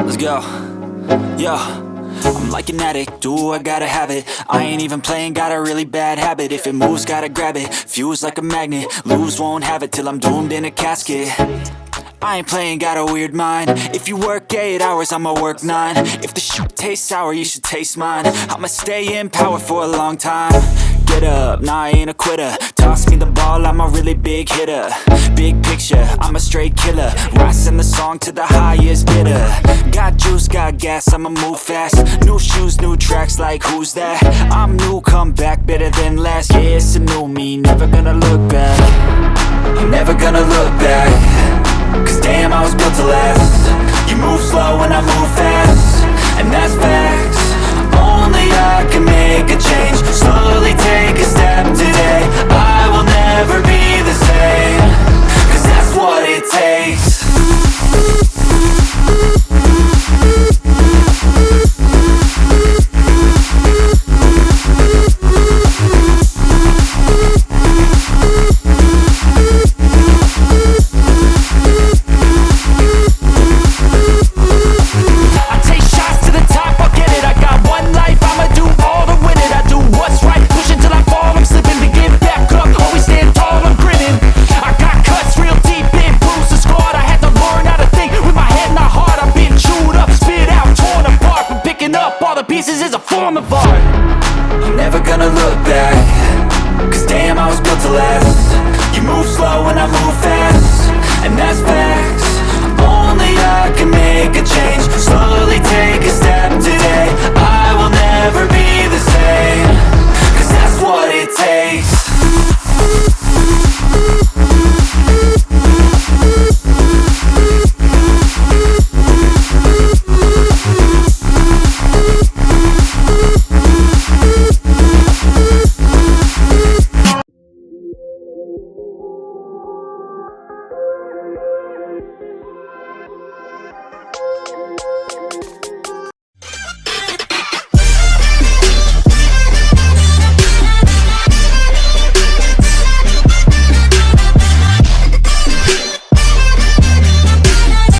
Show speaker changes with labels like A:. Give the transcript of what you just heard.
A: Let's go. Yo, I'm like an addict, do I gotta have it. I ain't even playing, got a really bad habit. If it moves, gotta grab it, fuse like a magnet. Lose, won't have it till I'm doomed in a casket. I ain't playing, got a weird mind. If you work 8 hours, I'ma work 9. If the shit tastes sour, you should taste mine. I'ma stay in power for a long time. Get up, nah, I ain't a quitter. Toss me the ball, I'm a really big hitter. Big picture, I'm a straight killer. Rising the song to the highest bidder. Got juice, got gas, I'ma move fast. New shoes, new tracks, like who's that? I'm new, come back, better than last. Yeah, it's a new me, never gonna look back. I'm never gonna look back. Cause damn, I was built to last. You move slow and I move fast, and that's facts. Only I can make a change. Slowly take a step today. I will never be